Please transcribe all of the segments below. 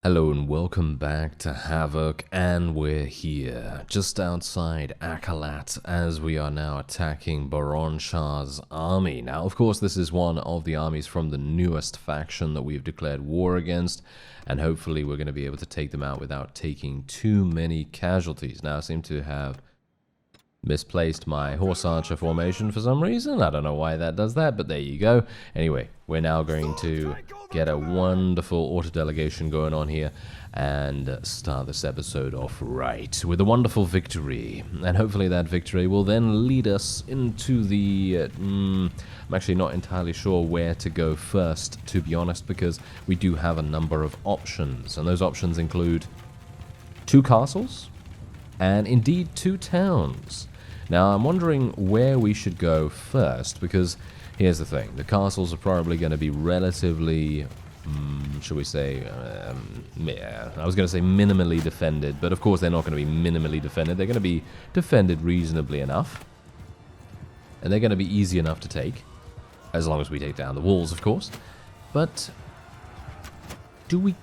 Hello and welcome back to Havoc, and we're here, just outside Akalat, as we are now attacking Baron Shah's army. Now, of course, this is one of the armies from the newest faction that we've declared war against, and hopefully we're going to be able to take them out without taking too many casualties. Now, I seem to have misplaced my horse archer formation for some reason. I don't know why that does that, but there you go. Anyway, we're now going to get a wonderful auto delegation going on here and start this episode off right with a wonderful victory. And hopefully that victory will then lead us into the I'm actually not entirely sure where to go first, to be honest, because we do have a number of options, and those options include 2 castles and indeed 2 towns. Now, I'm wondering where we should go first, because here's the thing. The castles are probably going to be relatively, shall we say, yeah, I was going to say minimally defended, but of course they're not going to be minimally defended. They're going to be defended reasonably enough, and they're going to be easy enough to take, as long as we take down the walls, of course. But do we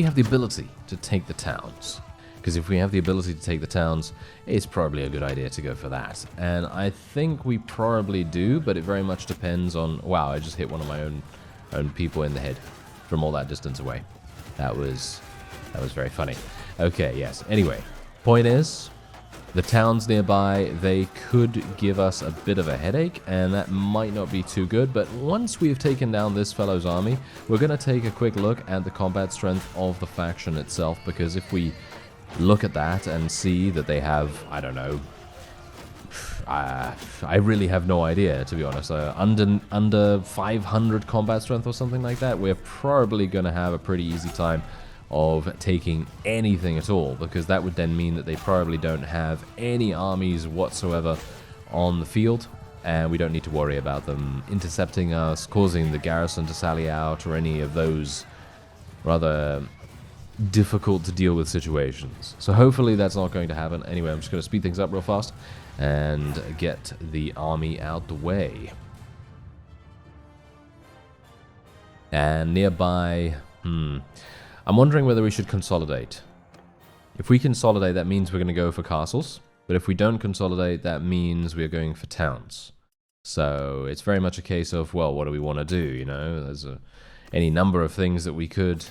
have the ability to take the towns? Because if we have the ability to take the towns, it's probably a good idea to go for that. And I think we probably do, but it very much depends on... Wow, I just hit one of my own people in the head from all that distance away. That was very funny. Okay, yes. Anyway, point is, the towns nearby, they could give us a bit of a headache, and that might not be too good. But once we've taken down this fellow's army, we're going to take a quick look at the combat strength of the faction itself, because if we look at that and see that they have, I don't know, I really have no idea, to be honest, under 500 combat strength or something like that, we're probably going to have a pretty easy time of taking anything at all, because that would then mean that they probably don't have any armies whatsoever on the field, and we don't need to worry about them intercepting us, causing the garrison to sally out, or any of those rather difficult to deal with situations. So hopefully that's not going to happen. Anyway, I'm just going to speed things up real fast and get the army out the way. And nearby, I'm wondering whether we should consolidate. If we consolidate, that means we're going to go for castles. But if we don't consolidate, that means we're going for towns. So it's very much a case of, well, what do we want to do? You know, there's any number of things that we could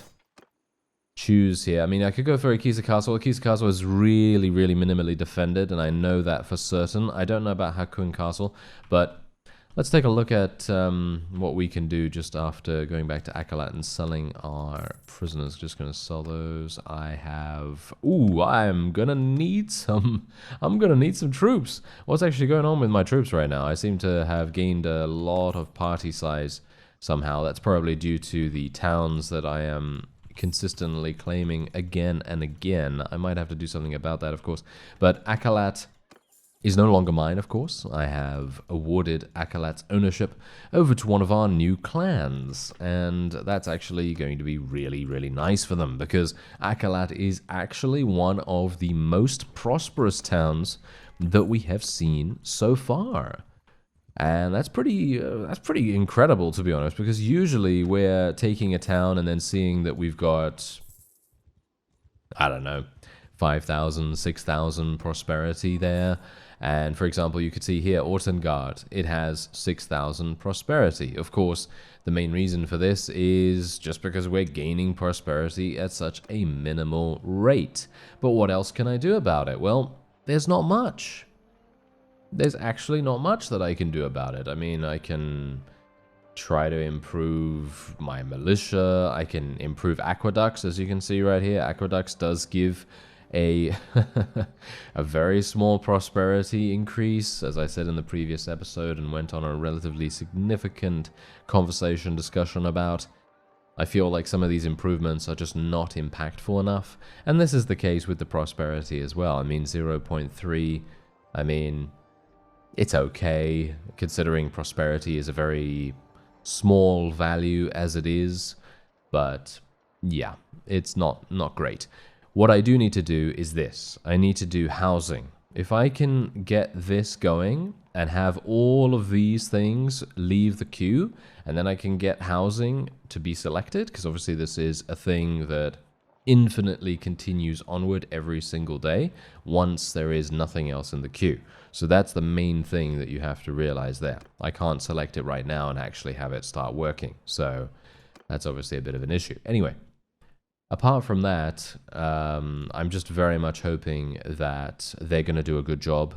choose here. I mean, I could go for Akisa Castle. Akisa Castle is really, really minimally defended, and I know that for certain. I don't know about Hakun Castle, but let's take a look at what we can do just after going back to Akalat and selling our prisoners. Just going to sell those. I have... Ooh, I'm going to need some... I'm going to need some troops. What's actually going on with my troops right now? I seem to have gained a lot of party size somehow. That's probably due to the towns that I am consistently claiming again and again. I might have to do something about that, of course. But Akalat is no longer mine, of course. I have awarded Akalat's ownership over to one of our new clans, and that's actually going to be really, really nice for them, because Akalat is actually one of the most prosperous towns that we have seen so far. And that's pretty incredible, to be honest, because usually we're taking a town and then seeing that we've got, I don't know, 5,000, 6,000 prosperity there. And for example, you could see here, Ortengard, it has 6,000 prosperity. Of course, the main reason for this is just because we're gaining prosperity at such a minimal rate. But what else can I do about it? Well, there's not much. There's actually not much that I can do about it. I mean, I can try to improve my militia. I can improve aqueducts, as you can see right here. Aqueducts does give a a very small prosperity increase, as I said in the previous episode, and went on a relatively significant discussion about. I feel like some of these improvements are just not impactful enough, and this is the case with the prosperity as well. I mean, 0.3, I mean, it's okay, considering prosperity is a very small value as it is, but yeah, it's not great. What I do need to do is this. I need to do housing. If I can get this going and have all of these things leave the queue, and then I can get housing to be selected, because obviously this is a thing that infinitely continues onward every single day once there is nothing else in the queue. So that's the main thing that you have to realize there. I can't select it right now and actually have it start working. So that's obviously a bit of an issue. Anyway, apart from that, I'm just very much hoping that they're going to do a good job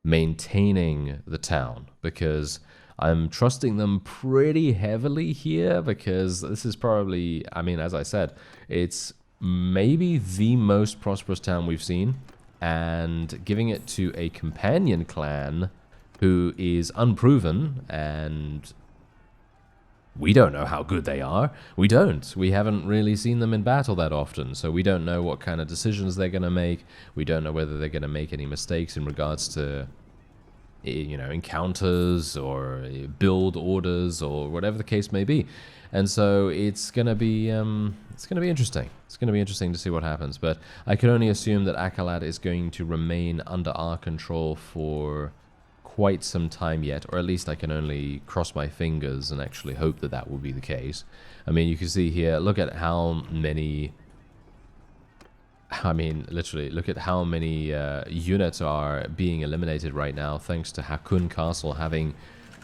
maintaining the town, because I'm trusting them pretty heavily here, because this is probably, I mean, as I said, it's maybe the most prosperous town we've seen, and giving it to a companion clan who is unproven, and we don't know how good they are. We haven't really seen them in battle that often, so we don't know what kind of decisions they're going to make. We don't know whether they're going to make any mistakes in regards to, you know, encounters or build orders or whatever the case may be. And so it's going to be interesting. It's going to be interesting to see what happens, but I can only assume that Akalat is going to remain under our control for quite some time yet, or at least I can only cross my fingers and actually hope that that will be the case. I mean, you can see here, look at how many, I mean, literally, look at how many units are being eliminated right now thanks to Hakun Castle having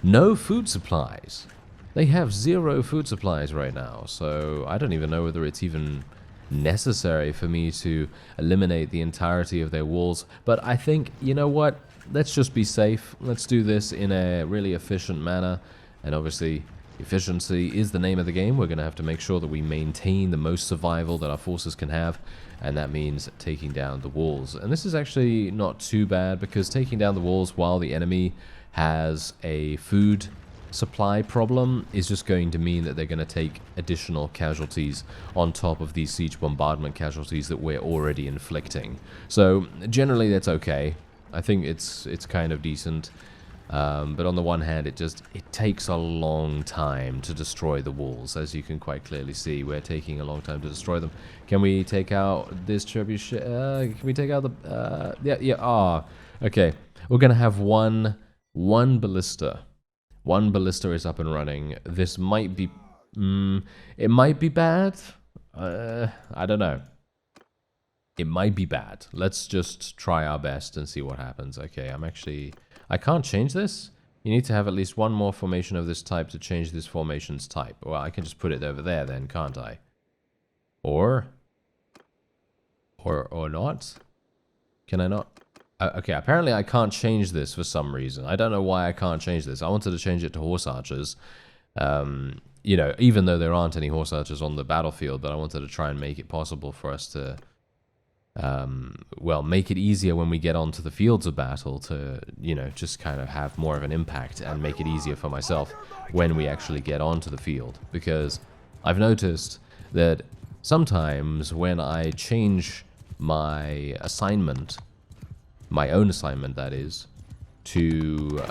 no food supplies. They have 0 food supplies right now, so I don't even know whether it's even necessary for me to eliminate the entirety of their walls. But I think, you know what, let's just be safe. Let's do this in a really efficient manner, and obviously efficiency is the name of the game. We're going to have to make sure that we maintain the most survival that our forces can have, and that means taking down the walls. And this is actually not too bad, because taking down the walls while the enemy has a food supply problem is just going to mean that they're going to take additional casualties on top of these siege bombardment casualties that we're already inflicting. So generally that's okay. I think it's kind of decent. But on the one hand, it takes a long time to destroy the walls. As you can quite clearly see, we're taking a long time to destroy them. Can we take out this trebuchet? Can we take out the... yeah, okay. We're going to have one ballista. One ballista is up and running. This might be... it might be bad. I don't know. It might be bad. Let's just try our best and see what happens. Okay, I can't change this? You need to have at least one more formation of this type to change this formation's type. Well, I can just put it over there then, can't I? Or not? Can I not? Okay, apparently I can't change this for some reason. I don't know why I can't change this. I wanted to change it to horse archers. You know, even though there aren't any horse archers on the battlefield, but I wanted to try and make it possible for us to, well, make it easier when we get onto the fields of battle to, you know, just kind of have more of an impact and make it easier for myself when we actually get onto the field. Because I've noticed that sometimes when I change my assignment, my own assignment that is, to,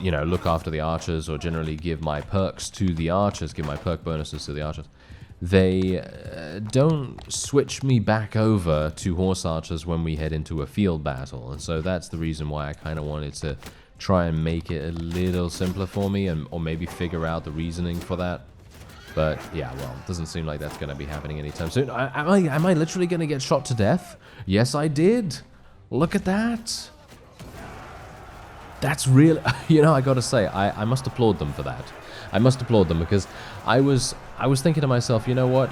you know, look after the archers, or generally give my perks to the archers, give my perk bonuses to the archers, they don't switch me back over to horse archers when we head into a field battle. And so that's the reason why I kind of wanted to try and make it a little simpler for me, or maybe figure out the reasoning for that. But yeah, well, it doesn't seem like that's going to be happening anytime soon. Am I literally going to get shot to death? Yes, I did. Look at that. That's really, you know, I got to say, I must applaud them for that. I must applaud them, because I was thinking to myself, you know what?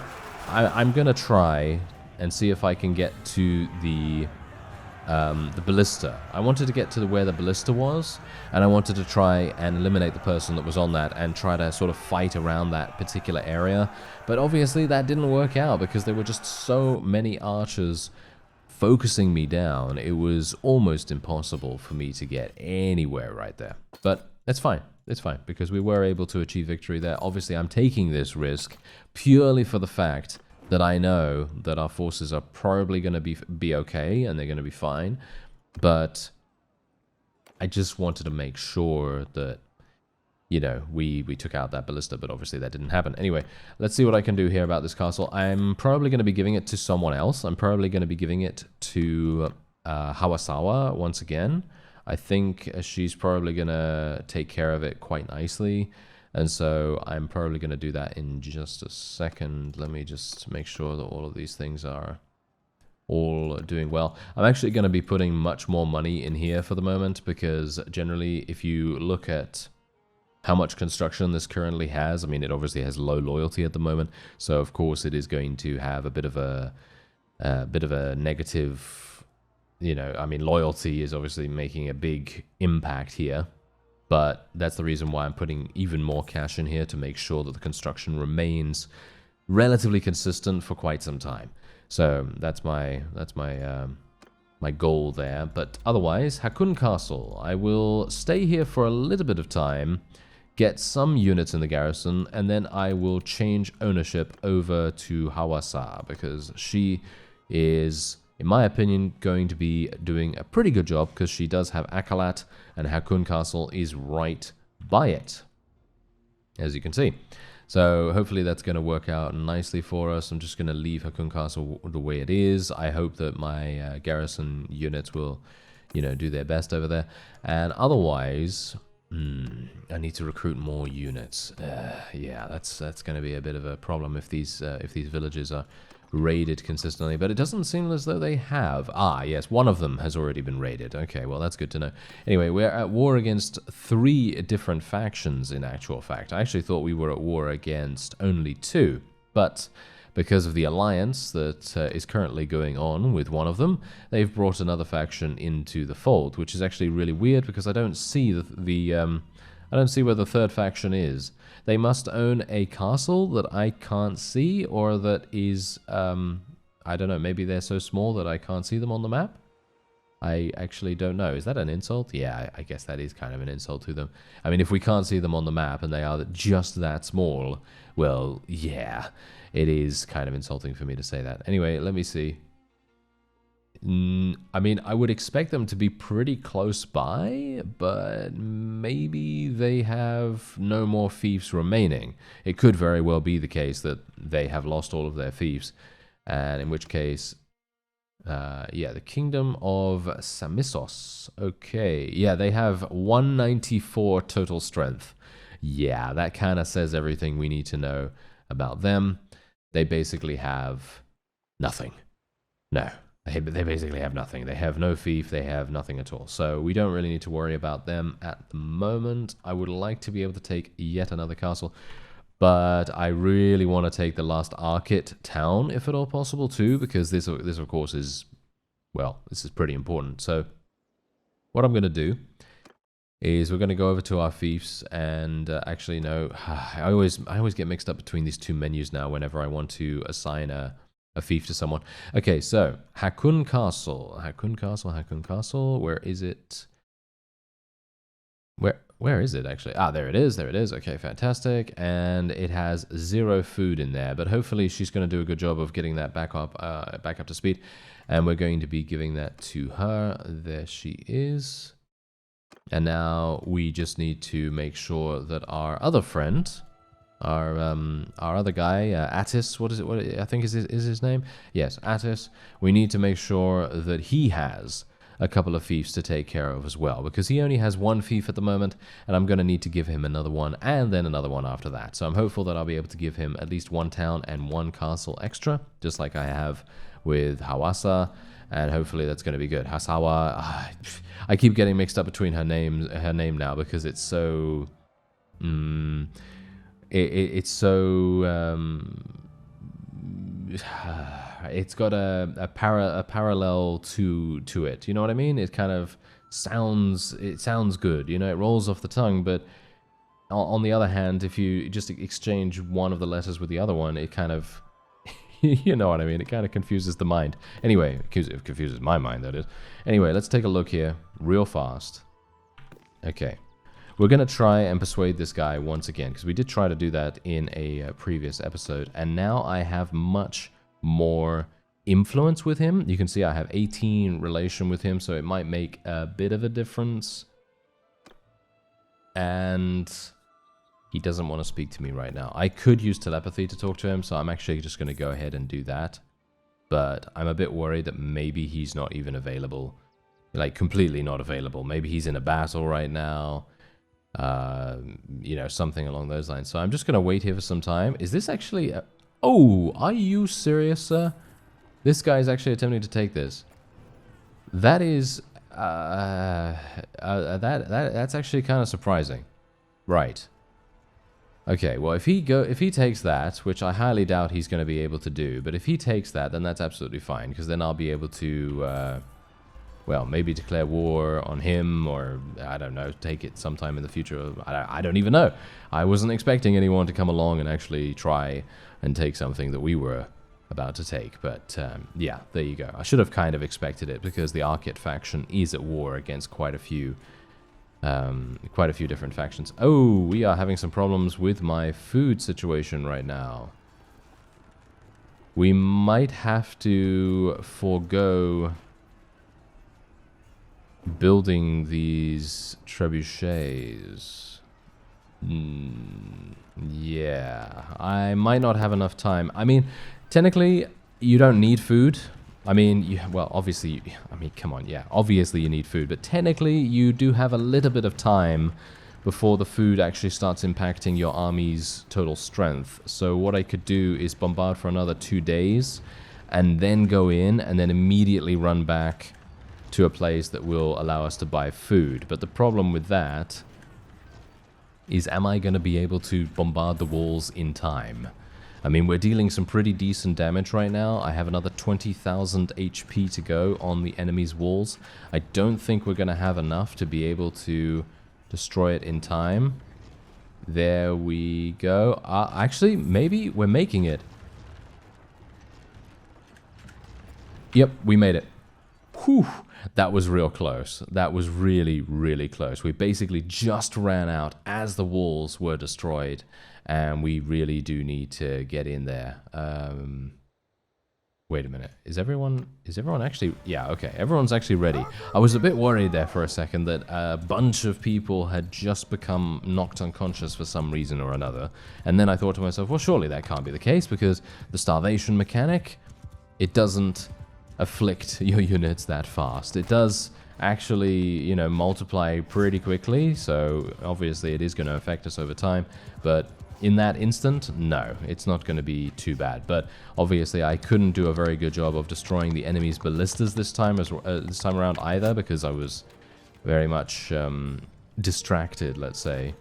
I'm going to try and see if I can get to the ballista. I wanted to get to where the ballista was, and I wanted to try and eliminate the person that was on that and try to sort of fight around that particular area. But obviously that didn't work out, because there were just so many archers focusing me down. It was almost impossible for me to get anywhere right there. But it's fine. It's fine, because we were able to achieve victory there. Obviously, I'm taking this risk purely for the fact that I know that our forces are probably going to be okay, and they're going to be fine. But I just wanted to make sure that, you know, we took out that ballista, but obviously that didn't happen. Anyway, let's see what I can do here about this castle. I'm probably going to be giving it to someone else. I'm probably going to be giving it to Hawasawa once again. I think she's probably going to take care of it quite nicely. And so I'm probably going to do that in just a second. Let me just make sure that all of these things are all doing well. I'm actually going to be putting much more money in here for the moment, because generally if you look at how much construction this currently has, I mean, it obviously has low loyalty at the moment, so of course it is going to have a bit of a negative, you know, I mean, loyalty is obviously making a big impact here, but that's the reason why I'm putting even more cash in here, to make sure that the construction remains relatively consistent for quite some time. So that's my goal there. But otherwise, Hakun Castle, I will stay here for a little bit of time, get some units in the garrison, and then I will change ownership over to Hawassa, because she is, in my opinion, going to be doing a pretty good job, because she does have Akalat, and Hakun Castle is right by it, as you can see. So hopefully that's going to work out nicely for us. I'm just going to leave Hakun Castle the way it is. I hope that my garrison units will, you know, do their best over there. And otherwise, I need to recruit more units. Yeah, that's going to be a bit of a problem if these villages are raided consistently, but it doesn't seem as though they have. Ah, yes, one of them has already been raided. Okay, well, that's good to know. Anyway, we're at war against 3 different factions, in actual fact. I actually thought we were at war against only 2, but because of the alliance that is currently going on with one of them, they've brought another faction into the fold, which is actually really weird, because I don't see I don't see where the 3rd faction is. They must own a castle that I can't see, or that is, I don't know, maybe they're so small that I can't see them on the map? I actually don't know. Is that an insult? Yeah, I guess that is kind of an insult to them. I mean, if we can't see them on the map and they are just that small, well, yeah, it is kind of insulting for me to say that. Anyway, let me see. I mean, I would expect them to be pretty close by, but maybe they have no more fiefs remaining. It could very well be the case that they have lost all of their fiefs, and in which case, yeah, the Kingdom of Samissos. Okay, yeah, they have 194 total strength. Yeah, that kind of says everything we need to know about them. They basically have nothing. No. They basically have nothing. They have no fief, they have nothing at all. So we don't really need to worry about them at the moment. I would like to be able to take yet another castle, but I really want to take the last Arkit town, if at all possible, too, because this of course is, well, this is pretty important. So what I'm going to do is we're going to go over to our fiefs, and actually, no, I always get mixed up between these 2 menus now whenever I want to assign a fief to someone. Okay, so Hakun Castle. Hakun Castle. Where is it? Where is it actually? Ah, there it is. Okay, fantastic. And it has 0 food in there, but hopefully she's going to do a good job of getting that back up to speed. And we're going to be giving that to her. There she is. And now we just need to make sure that our other friend, our other guy, Attis, what is it? What I think is his name? Yes, Attis. We need to make sure that he has a couple of fiefs to take care of as well, because he only has 1 fief at the moment, and I'm going to need to give him another one, and then another one after that. So I'm hopeful that I'll be able to give him at least 1 town and 1 castle extra, just like I have with Hawassa, and hopefully that's going to be good. Hasawa, I keep getting mixed up between her name now, because it's so... It's so it's got a parallel to it. You know what I mean? It kind of sounds good. You know, it rolls off the tongue. But on the other hand, if you just exchange one of the letters with the other one, it kind of you know what I mean? It kind of confuses the mind. Anyway, it confuses my mind, that is. Anyway, let's take a look here real fast. Okay. We're going to try and persuade this guy once again, because we did try to do that in a previous episode, and now I have much more influence with him. You can see I have 18 relation with him, so it might make a bit of a difference. And he doesn't want to speak to me right now. I could use telepathy to talk to him, so I'm actually just going to go ahead and do that. But I'm a bit worried that maybe he's not even available like completely not available. Maybe he's in a battle right now. You know, something along those lines. So I'm just going to wait here for some time. Is this actually... Oh, are you serious, sir? This guy is actually attempting to take this. That is... that's actually kind of surprising. Right. Okay, well, if he takes that, which I highly doubt he's going to be able to do, but if he takes that, then that's absolutely fine, because then I'll be able to... well, maybe declare war on him, or, I don't know, take it sometime in the future. I don't even know. I wasn't expecting anyone to come along and actually try and take something that we were about to take. But, yeah, there you go. I should have kind of expected it, because the Archit faction is at war against quite a few different factions. Oh, we are having some problems with my food situation right now. We might have to forego... building these trebuchets. Yeah, I might not have enough time. I mean, technically, you don't need food. I mean, well, obviously, I mean, come on, yeah. Obviously, you need food, but technically, you do have a little bit of time before the food actually starts impacting your army's total strength. So what I could do is bombard for another 2 days, and then go in, and then immediately run back to a place that will allow us to buy food. But the problem with that is, am I going to be able to bombard the walls in time? I mean, we're dealing some pretty decent damage right now. I have another 20,000 HP to go on the enemy's walls. I don't think we're going to have enough to be able to destroy it in time. There we go. Actually, maybe we're making it. Yep, we made it. Whew. That was real close. That was really, really close. We basically just ran out as the walls were destroyed, and we really do need to get in there. Wait a minute. Is everyone actually... Yeah, okay. Everyone's actually ready. I was a bit worried there for a second that a bunch of people had just become knocked unconscious for some reason or another. And then I thought to myself, well, surely that can't be the case, because the starvation mechanic, it doesn't afflict your units that fast. It does actually, you know, multiply pretty quickly, so obviously it is going to affect us over time, but in that instant, no, it's not going to be too bad. But obviously I couldn't do a very good job of destroying the enemy's ballistas this time around either, because I was very much distracted, let's say,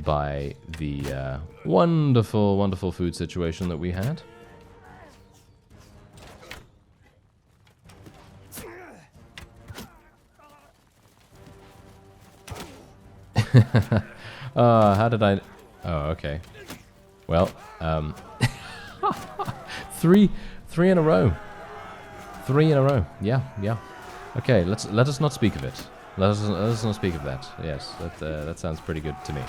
by the wonderful, wonderful food situation that we had. How did I... Oh, okay. Well, three in a row. 3 in a row. Yeah. Okay, let us not speak of it. Let us not speak of that. Yes, that sounds pretty good to me.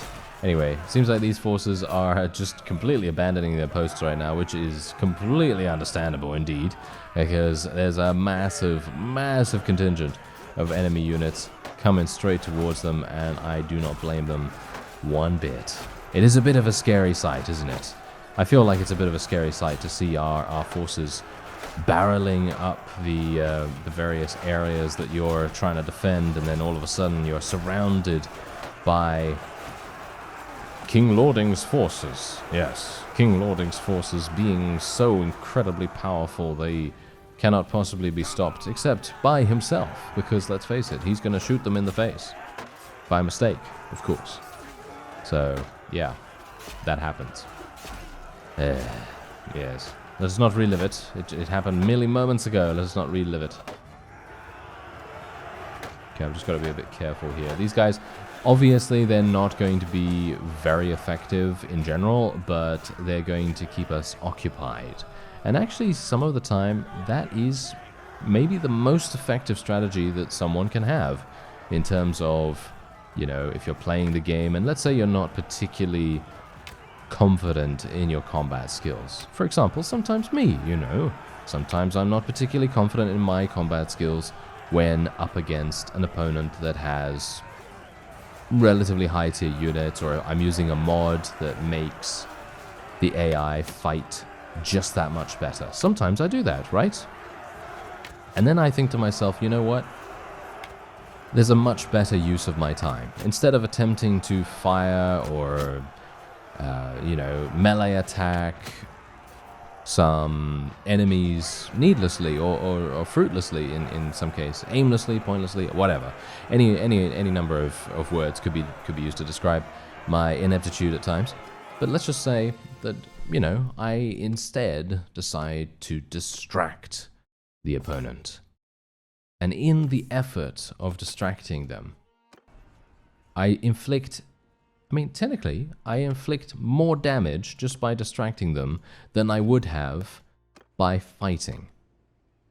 Anyway, seems like these forces are just completely abandoning their posts right now, which is completely understandable indeed, because there's a massive, massive contingent of enemy units coming straight towards them, and I do not blame them one bit. It is a bit of a scary sight, isn't it? I feel like it's a bit of a scary sight to see our forces barreling up the various areas that you're trying to defend, and then all of a sudden you're surrounded by King Lording's forces. Yes, King Lording's forces being so incredibly powerful, they cannot possibly be stopped except by himself, because let's face it, he's going to shoot them in the face. By mistake, of course. So, yeah, that happens. Yes. Let's not relive it. It happened merely moments ago. Let's not relive it. Okay, I've just got to be a bit careful here. These guys, obviously, they're not going to be very effective in general, but they're going to keep us occupied. And actually, some of the time, that is maybe the most effective strategy that someone can have in terms of, you know, if you're playing the game, and let's say you're not particularly confident in your combat skills. For example, sometimes me, you know, sometimes I'm not particularly confident in my combat skills when up against an opponent that has relatively high tier units, or I'm using a mod that makes the AI fight just that much better. Sometimes I do that, right? And then I think to myself, you know what? there's a much better use of my time. Instead of attempting to fire or, you know, melee attack some enemies needlessly or fruitlessly in some case, aimlessly, pointlessly, whatever. Any number of words could be used to describe my ineptitude at times. But let's just say that, you know, I instead decide to distract the opponent. And in the effort of distracting them, technically, I inflict more damage just by distracting them than I would have by fighting.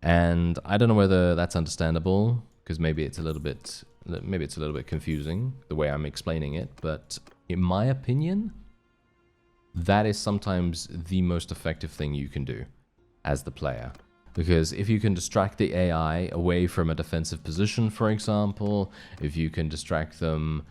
And I don't know whether that's understandable, because maybe it's a little bit confusing the way I'm explaining it, but in my opinion, that is sometimes the most effective thing you can do as the player. Because if you can distract the AI away from a defensive position, for example, if you can distract them,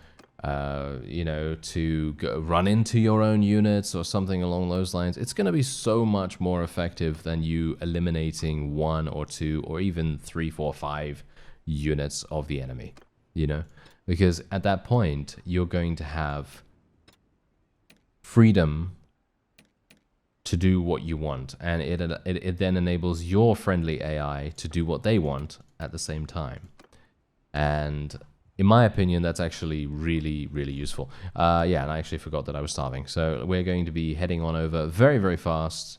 you know, to run into your own units or something along those lines, it's going to be so much more effective than you eliminating 1 or 2 or even 3, 4, 5 units of the enemy, you know? Because at that point, you're going to have freedom to do what you want, and it then enables your friendly AI to do what they want at the same time. And in my opinion, that's actually really, really useful. Yeah, and I actually forgot that I was starving. So we're going to be heading on over very, very fast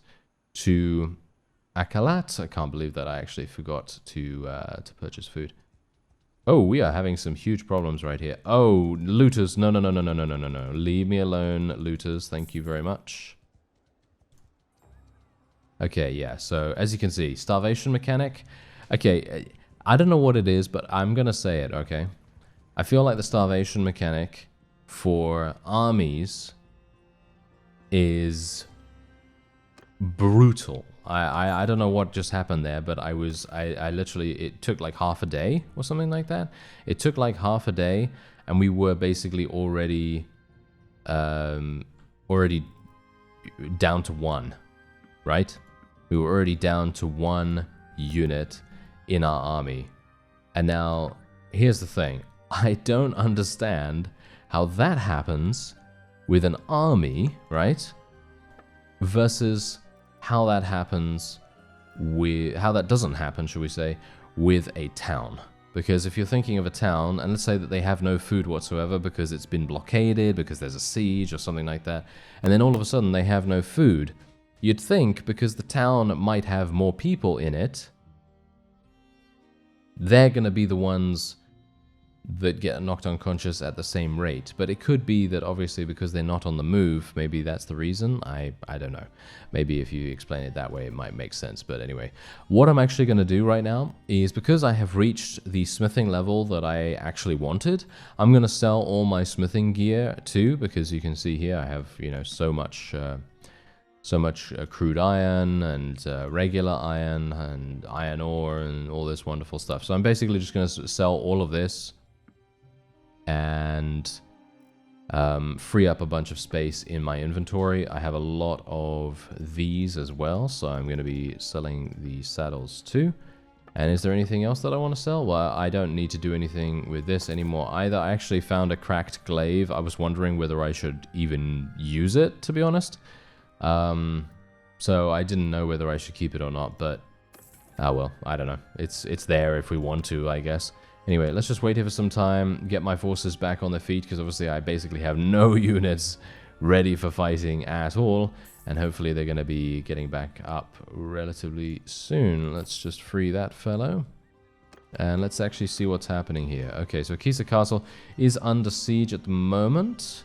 to Akalat. I can't believe that I actually forgot to purchase food. Oh, we are having some huge problems right here. Oh, looters. No, no, no, no, no, no, no, no, no. Leave me alone, looters. Thank you very much. Okay, yeah, so as you can see, starvation mechanic. Okay, I don't know what it is, but I'm gonna say it, okay? I feel like the starvation mechanic for armies is brutal. I don't know what just happened there, but I literally, it took like half a day or something like that. It took like half a day, and we were basically already down to 1, right? We were already down to 1 unit in our army. And now, here's the thing. I don't understand how that happens with an army, right? Versus how that happens with... how that doesn't happen, should we say, with a town. Because if you're thinking of a town, and let's say that they have no food whatsoever because it's been blockaded, because there's a siege or something like that, and then all of a sudden they have no food, you'd think, because the town might have more people in it, they're going to be the ones that get knocked unconscious at the same rate. But it could be that obviously because they're not on the move, maybe that's the reason. I don't know. Maybe if you explain it that way, it might make sense. But anyway, what I'm actually going to do right now is, because I have reached the smithing level that I actually wanted, I'm going to sell all my smithing gear too, because you can see here I have, you know, so much crude iron and regular iron and iron ore and all this wonderful stuff. So I'm basically just going to sell all of this and free up a bunch of space in my inventory. I have a lot of these as well, so I'm going to be selling the saddles too. And is there anything else that I want to sell? Well, I don't need to do anything with this anymore either. I actually found a cracked glaive. I was wondering whether I should even use it, to be honest. So I didn't know whether I should keep it or not, but well, I don't know. It's there if we want to, I guess. Anyway, let's just wait here for some time, get my forces back on their feet, because obviously I basically have no units ready for fighting at all, and hopefully they're going to be getting back up relatively soon. Let's just free that fellow, and let's actually see what's happening here. Okay, so Kisa Castle is under siege at the moment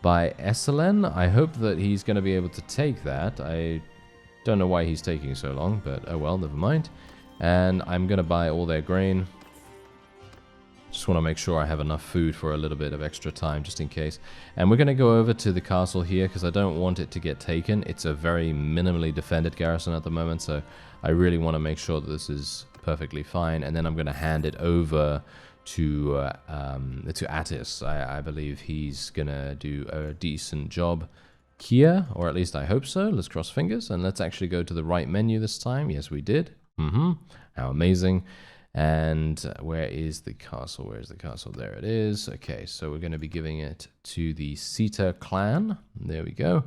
by Esselen. I hope that he's going to be able to take that. I don't know why he's taking so long, but oh well, never mind. And I'm going to buy all their grain. Just want to make sure I have enough food for a little bit of extra time, just in case. And we're going to go over to the castle here, because I don't want it to get taken. It's a very minimally defended garrison at the moment, so I really want to make sure that this is perfectly fine. And then I'm going to hand it over to Attis. I believe he's gonna do a decent job here, or at least I hope so. Let's cross fingers, and let's actually go to the right menu this time. Yes, we did. How amazing. And where is the castle? Where is the castle? There it is. Okay, so we're going to be giving it to the Sita clan. There we go.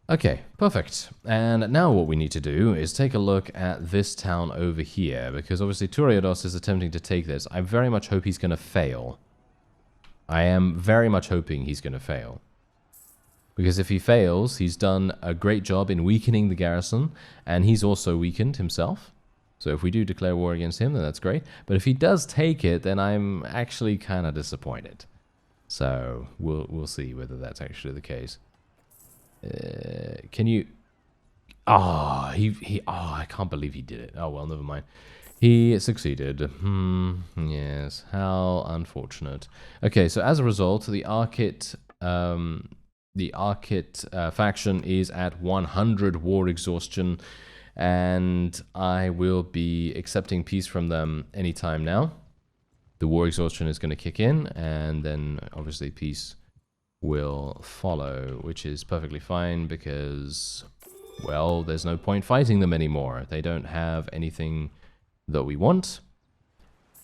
Okay, perfect. And now what we need to do is take a look at this town over here, because obviously Turiados is attempting to take this. I very much hope he's going to fail. I am very much hoping he's going to fail. Because if he fails, he's done a great job in weakening the garrison, and he's also weakened himself. So if we do declare war against him, then that's great. But if he does take it, then I'm actually kind of disappointed. So we'll see whether that's actually the case. Can you... Oh, I can't believe he did it. Oh, well, never mind. He succeeded. Yes, how unfortunate. Okay, so as a result, the Arkit faction is at 100 war exhaustion, and I will be accepting peace from them anytime now. The war exhaustion is going to kick in, and then obviously peace will follow, which is perfectly fine because, well, there's no point fighting them anymore. They don't have anything that we want,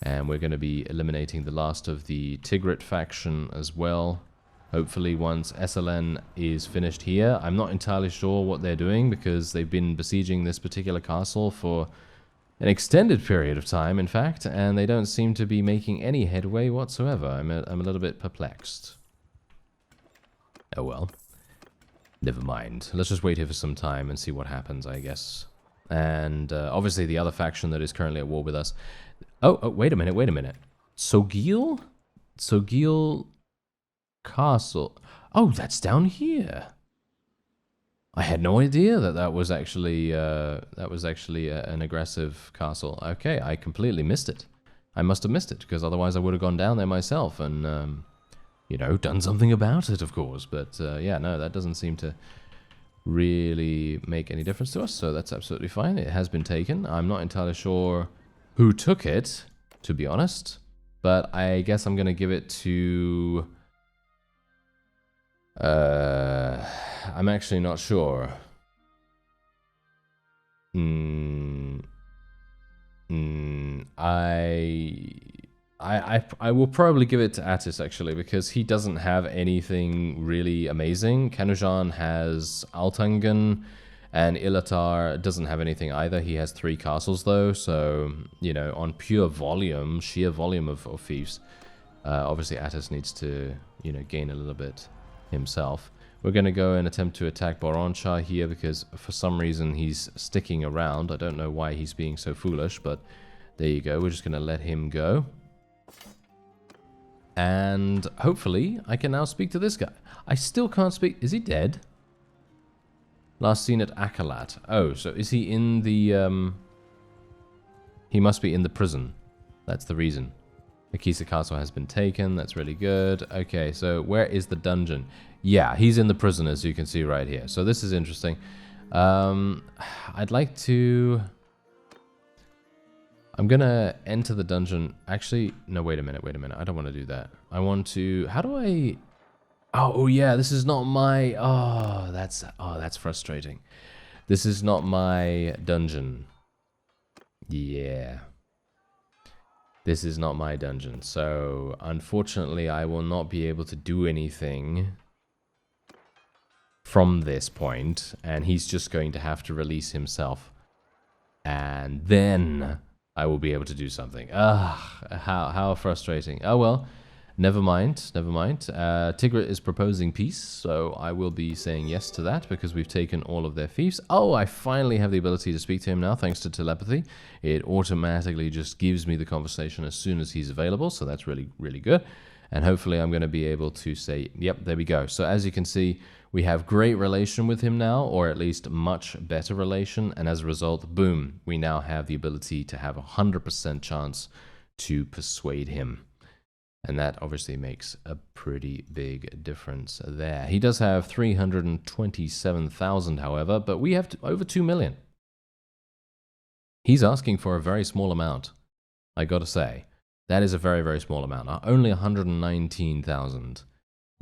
and we're going to be eliminating the last of the Tigrit faction as well. Hopefully once SLN is finished here. I'm not entirely sure what they're doing because they've been besieging this particular castle for an extended period of time, in fact, and they don't seem to be making any headway whatsoever. I'm a little bit perplexed. Oh well. Never mind. Let's just wait here for some time and see what happens, I guess. And obviously the other faction that is currently at war with us... Oh, wait a minute. Sogil? Sogil Castle. Oh, that's down here. I had no idea that was actually an aggressive castle. Okay, I completely missed it. I must have missed it, because otherwise I would have gone down there myself and... you know, done something about it, of course. But, yeah, no, that doesn't seem to really make any difference to us, so that's absolutely fine. It has been taken. I'm not entirely sure who took it, to be honest. But I guess I'm going to give it to... I'm actually not sure. I will probably give it to Attis, actually, because he doesn't have anything really amazing. Kanujan has Altangan, and Ilatar doesn't have anything either. He has 3 castles, though, so, you know, on pure volume, sheer volume of fiefs, obviously Attis needs to, you know, gain a little bit himself. We're going to go and attempt to attack Boroncha here, because for some reason he's sticking around. I don't know why he's being so foolish, but there you go. We're just going to let him go. And hopefully I can now speak to this guy. I still can't speak. Is he dead? Last seen at Akalat. Oh, so is he in the... He must be in the prison. That's the reason. Akisa Castle has been taken. That's really good. Okay, so where is the dungeon? Yeah, he's in the prison, as you can see right here. So this is interesting. I'd like to... I'm gonna enter the dungeon. Actually, no, wait a minute. I don't want to do that. I want to... How do I... Oh, yeah, this is not my... Oh, that's frustrating. This is not my dungeon. Yeah. This is not my dungeon. So, unfortunately, I will not be able to do anything from this point. And he's just going to have to release himself. And then... I will be able to do something. How frustrating. Oh well, never mind. Tigrit is proposing peace, so I will be saying yes to that because we've taken all of their fiefs. Oh, I finally have the ability to speak to him now thanks to telepathy. It automatically just gives me the conversation as soon as he's available, so that's really, really good. And hopefully I'm going to be able to say, yep, there we go. So as you can see, we have great relation with him now, or at least much better relation. And as a result, boom, we now have the ability to have a 100% chance to persuade him. And that obviously makes a pretty big difference there. He does have 327,000, however, but we have over 2 million. He's asking for a very small amount, I gotta say. That is a very, very small amount. Only 119,000.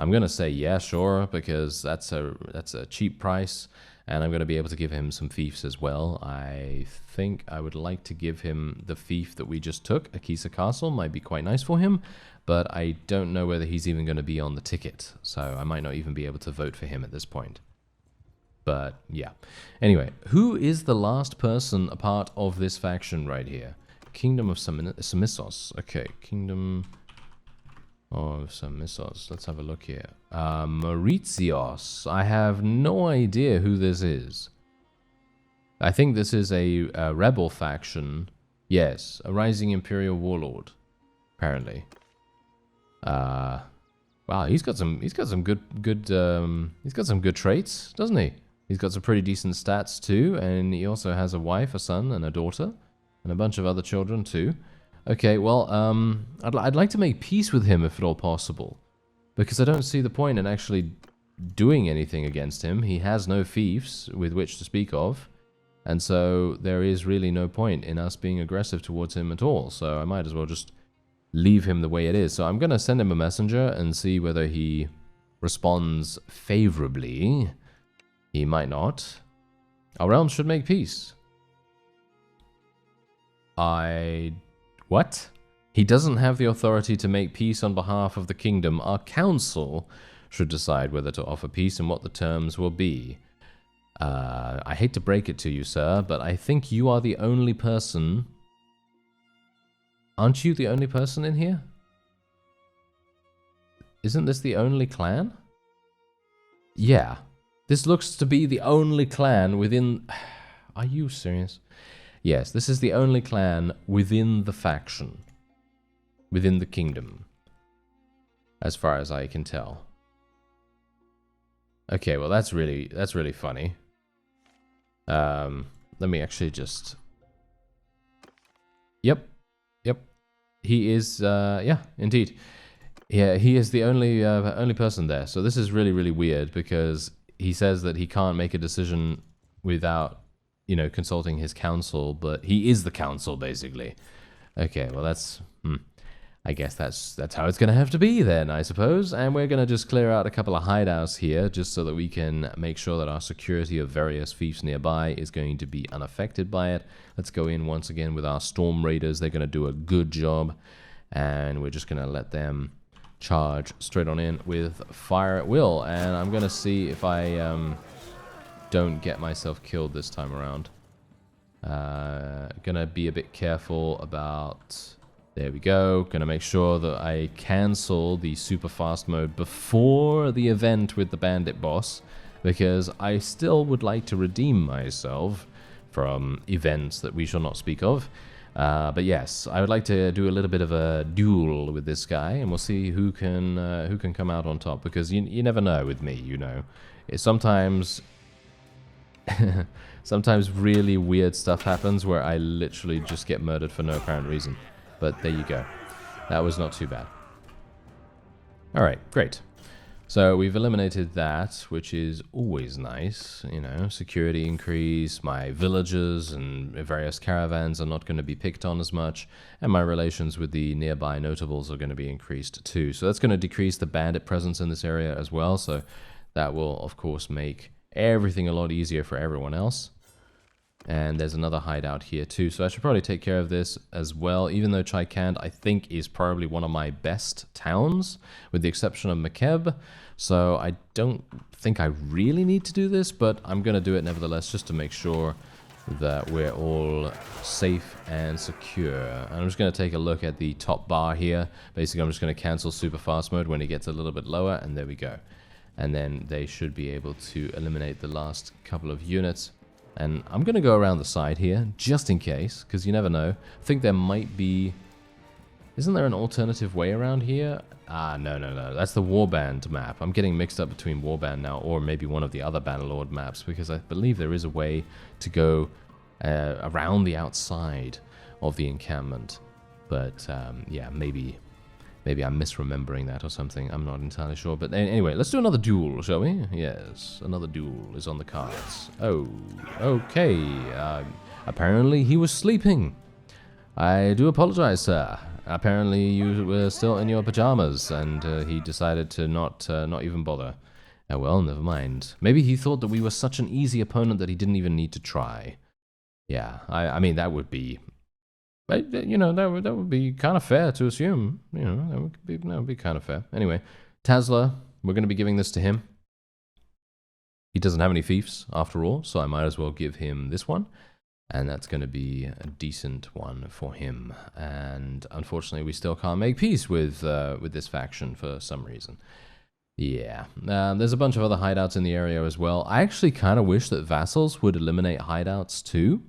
I'm gonna say yeah, sure, because that's a cheap price, And I'm going to be able to give him some fiefs as well. I think I would like to give him the fief that we just took. Akisa Castle might be quite nice for him, but I don't know whether he's even going to be on the ticket. So I might not even be able to vote for him at this point. But yeah. Anyway, who is the last person a part of this faction right here? Kingdom of Samissos. Okay, Kingdom of Samissos. Let's have a look here. Mauritius. I have no idea who this is. I think this is a rebel faction. Yes, a rising imperial warlord. Apparently. Wow, he's got some good traits, doesn't he? He's got some pretty decent stats too, and he also has a wife, a son, and a daughter, and a bunch of other children too. Okay, well, I'd like to make peace with him if at all possible, because I don't see the point in actually doing anything against him. He has no fiefs with which to speak of, and so there is really no point in us being aggressive towards him at all, so I might as well just leave him the way it is. So I'm going to send him a messenger and see whether he responds favorably. He might not. Our realm should make peace. What? He doesn't have the authority to make peace on behalf of the kingdom. Our council should decide whether to offer peace and what the terms will be. I hate to break it to you, sir, but I think you are the only person... Aren't you the only person in here? Isn't this the only clan? Yeah. This looks to be the only clan within... Are you serious? Yes, this is the only clan within the faction. Within the kingdom. As far as I can tell. Okay, well that's really funny. Let me actually just... Yep. He is, yeah, indeed. Yeah, he is the only person there. So this is really weird because he says that he can't make a decision without, you know, consulting his council, but he is the council, basically. Okay, well that's... I guess that's how it's going to have to be then, I suppose. And we're going to just clear out a couple of hideouts here, just so that we can make sure that our security of various fiefs nearby is going to be unaffected by it. Let's go in once again with our Storm Raiders. They're going to do a good job. And we're just going to let them charge straight on in with fire at will. And I'm going to see if I don't get myself killed this time around. Going to be a bit careful about... There we go. Gonna make sure that I cancel the super fast mode before the event with the bandit boss, because I still would like to redeem myself from events that we shall not speak of. But yes, I would like to do a little bit of a duel with this guy, and we'll see who can come out on top, because you never know with me, you know. Sometimes really weird stuff happens where I literally just get murdered for no apparent reason. But there you go. That was not too bad. Alright, great. So we've eliminated that, which is always nice. You know, security increase, my villagers and various caravans are not going to be picked on as much, and my relations with the nearby notables are going to be increased too. So that's going to decrease the bandit presence in this area as well, so that will, of course, make everything a lot easier for everyone else. And there's another hideout here too, so I should probably take care of this as well, even though Chaikand, I think, is probably one of my best towns, with the exception of Mekeb, so I don't think I really need to do this, but I'm going to do it nevertheless, just to make sure that we're all safe and secure. And I'm just going to take a look at the top bar here. Basically, I'm just going to cancel super fast mode when it gets a little bit lower, and there we go. And then they should be able to eliminate the last couple of units. And I'm going to go around the side here, just in case, because you never know. I think there might be... Isn't there an alternative way around here? No. That's the Warband map. I'm getting mixed up between Warband now, or maybe one of the other Bannerlord maps, because I believe there is a way to go around the outside of the encampment. But, yeah, maybe I'm misremembering that or something. I'm not entirely sure. But anyway, let's do another duel, shall we? Yes, another duel is on the cards. Oh, okay. Apparently he was sleeping. I do apologize, sir. Apparently you were still in your pajamas, and he decided to not even bother. Oh well, never mind. Maybe he thought that we were such an easy opponent that he didn't even need to try. Yeah, I mean, that would be... You know, that would be kind of fair to assume. You know, that would be kind of fair. Anyway, Tazla, we're going to be giving this to him. He doesn't have any fiefs, after all, so I might as well give him this one. And that's going to be a decent one for him. And unfortunately, we still can't make peace with this faction for some reason. Yeah, there's a bunch of other hideouts in the area as well. I actually kind of wish that vassals would eliminate hideouts too.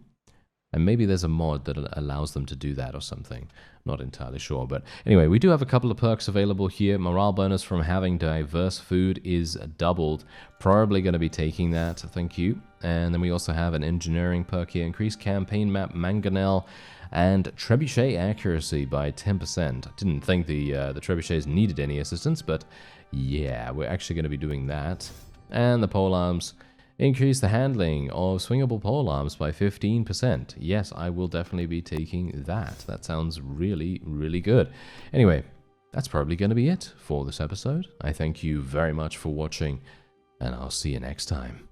And maybe there's a mod that allows them to do that or something. Not entirely sure. But anyway, we do have a couple of perks available here. Morale bonus from having diverse food is doubled. Probably going to be taking that. Thank you. And then we also have an engineering perk here. Increased campaign map mangonel and trebuchet accuracy by 10%. I didn't think the trebuchets needed any assistance, but yeah, we're actually going to be doing that. And the polearms. Increase the handling of swingable polearms by 15%. Yes, I will definitely be taking that. That sounds really, really good. Anyway, that's probably going to be it for this episode. I thank you very much for watching, and I'll see you next time.